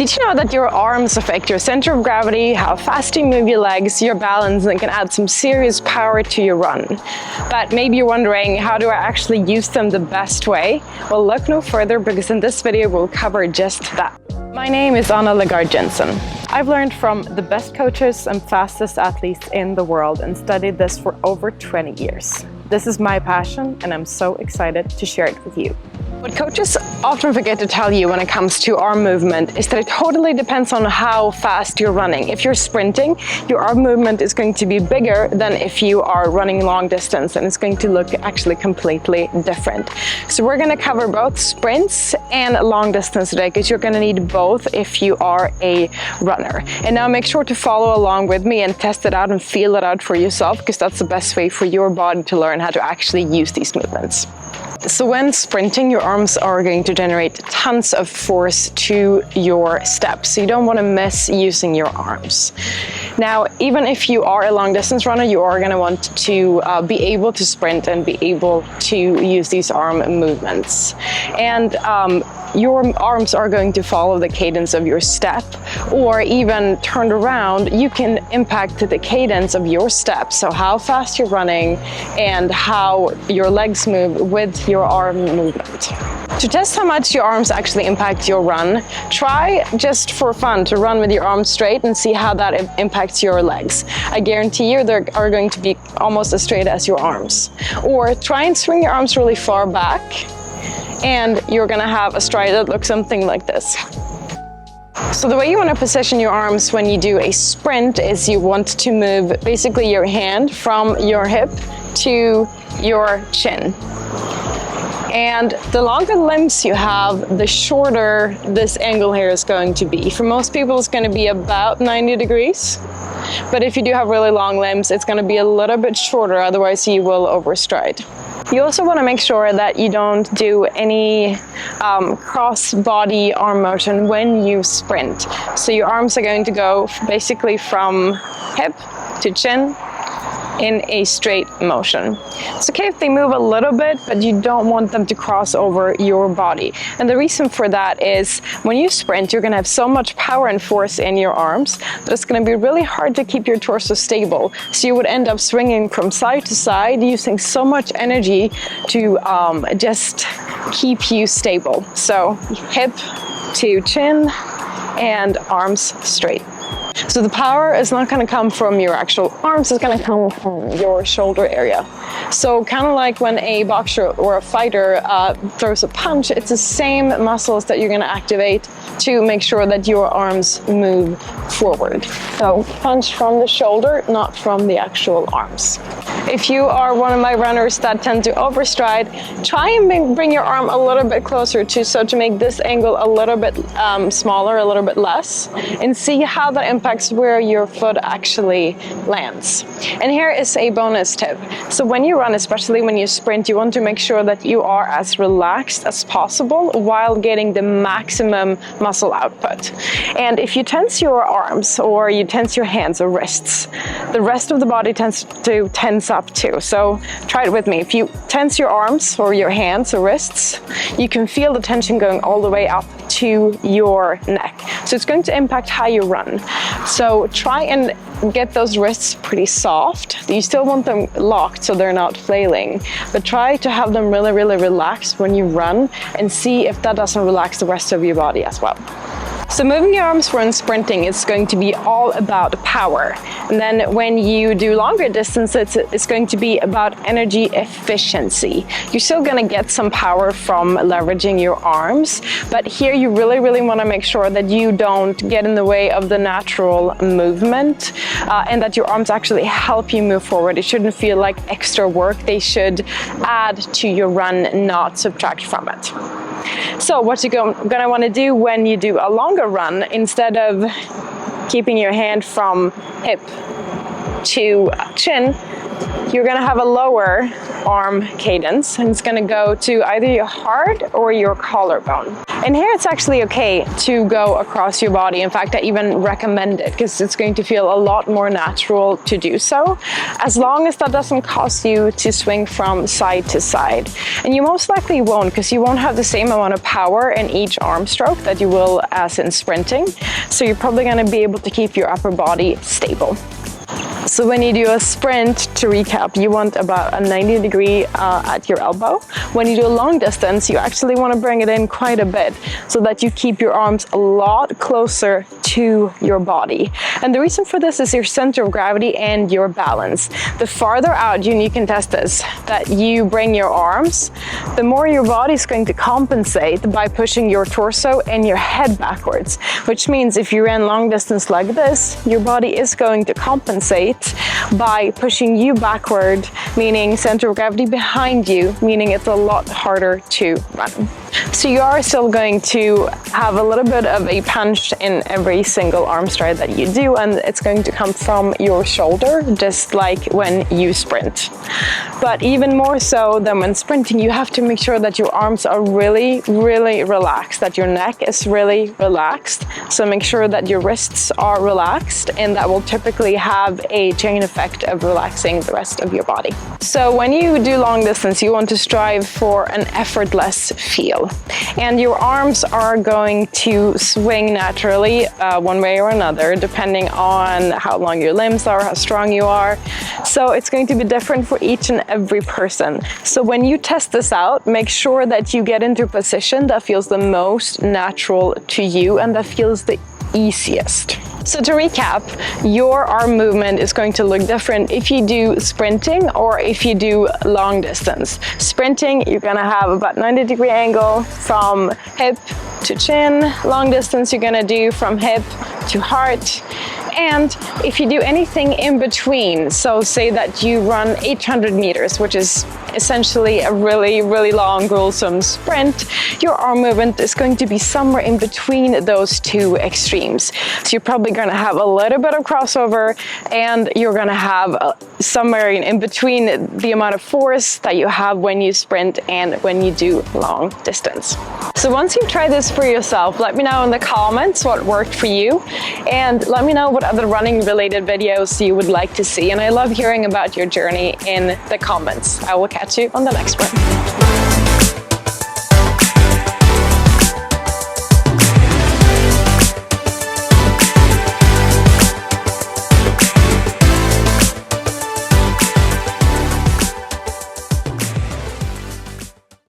Did you know that your arms affect your center of gravity, how fast you move your legs, your balance, and can add some serious power to your run? But maybe you're wondering, how do I actually use them the best way? Well, look no further, because in this video we'll cover just that. My name is Anna Legard Jensen. I've learned from the best coaches and fastest athletes in the world and studied this for over 20 years. This is my passion, and I'm so excited to share it with you. What coaches often forget to tell you when it comes to arm movement is that it totally depends on how fast you're running. If you're sprinting, your arm movement is going to be bigger than if you are running long distance, and it's going to look actually completely different. So we're going to cover both sprints and long distance today, because you're going to need both if you are a runner. And now make sure to follow along with me and test it out and feel it out for yourself, because that's the best way for your body to learn how to actually use these movements. So when sprinting, your arms are going to generate tons of force to your steps. So you don't want to miss using your arms. Now, even if you are a long distance runner, you are going to want to be able to sprint and be able to use these arm movements. And your arms are going to follow the cadence of your step, or even turned around, you can impact the cadence of your steps. So how fast you're running and how your legs move with your arm movement. To test how much your arms actually impact your run, try just for fun to run with your arms straight and see how that impacts your legs. I guarantee you they are going to be almost as straight as your arms. Or try and swing your arms really far back, and you're gonna have a stride that looks something like this. So the way you want to position your arms when you do a sprint is you want to move basically your hand from your hip to your chin. And the longer limbs you have, the shorter this angle here is going to be. For most people, it's going to be about 90 degrees. But if you do have really long limbs, it's going to be a little bit shorter, otherwise you will overstride. You also want to make sure that you don't do any cross-body arm motion when you sprint. So your arms are going to go basically from hip to chin in a straight motion. It's okay if they move a little bit, but you don't want them to cross over your body. And the reason for that is when you sprint, you're going to have so much power and force in your arms that it's going to be really hard to keep your torso stable. So you would end up swinging from side to side, using so much energy to just keep you stable. So hip to chin and arms straight. So the power is not going to come from your actual arms, it's going to come from your shoulder area. So kind of like when a boxer or a fighter throws a punch, it's the same muscles that you're going to activate to make sure that your arms move forward. So punch from the shoulder, not from the actual arms. If you are one of my runners that tend to overstride, try and bring your arm a little bit closer to make this angle a little bit smaller, a little bit less, and see how that impacts where your foot actually lands. And here is a bonus tip. So when you run, especially when you sprint, you want to make sure that you are as relaxed as possible while getting the maximum muscle output. And if you tense your arms, or you tense your hands or wrists, the rest of the body tends to tense up too. So try it with me. If you tense your arms or your hands or wrists, you can feel the tension going all the way up to your neck. So it's going to impact how you run. So try and get those wrists pretty soft. You still want them locked so they're not flailing, but try to have them really, really relaxed when you run, and see if that doesn't relax the rest of your body as well. So moving your arms when sprinting is going to be all about power. And then when you do longer distances, it's going to be about energy efficiency. You're still going to get some power from leveraging your arms, but here you really, really want to make sure that you don't get in the way of the natural movement, and that your arms actually help you move forward. It shouldn't feel like extra work. They should add to your run, not subtract from it. So what you're gonna want to do when you do a longer run, instead of keeping your hand from hip to chin, you're gonna have a lower arm cadence, and it's gonna go to either your heart or your collarbone. And here it's actually okay to go across your body. In fact, I even recommend it because it's going to feel a lot more natural to do so, as long as that doesn't cause you to swing from side to side. And you most likely won't, because you won't have the same amount of power in each arm stroke that you will as in sprinting. So you're probably going to be able to keep your upper body stable. So when you do a sprint, to recap, you want about a 90 degree at your elbow. When you do a long distance, you actually want to bring it in quite a bit so that you keep your arms a lot closer to your body. And the reason for this is your center of gravity and your balance. The farther out, you can test this, that you bring your arms, the more your body is going to compensate by pushing your torso and your head backwards, which means if you ran long distance like this, your body is going to compensate by pushing you backward, meaning center of gravity behind you, meaning it's a lot harder to run. So you are still going to have a little bit of a punch in every single arm stride that you do, and it's going to come from your shoulder, just like when you sprint. But even more so than when sprinting, you have to make sure that your arms are really, really relaxed, that your neck is really relaxed. So make sure that your wrists are relaxed, and that will typically have a chain effect of relaxing the rest of your body. So when you do long distance, you want to strive for an effortless feel. And your arms are going to swing naturally one way or another, depending on how long your limbs are, how strong you are. So it's going to be different for each and every person. So when you test this out, make sure that you get into a position that feels the most natural to you and that feels the easiest. So to recap, your arm movement is going to look different if you do sprinting or if you do long distance. Sprinting, you're gonna have about 90 degree angle from hip to chin. Long distance, you're gonna do from hip to heart. And if you do anything in between, so say that you run 800 meters, which is essentially a really, really long, gruesome sprint, your arm movement is going to be somewhere in between those two extremes. So you're probably going to have a little bit of crossover, and you're going to have somewhere in between the amount of force that you have when you sprint and when you do long distance. So once you've tried this for yourself, let me know in the comments what worked for you, and let me know what other running related videos you would like to see. And I love hearing about your journey in the comments. I will catch you on the next one.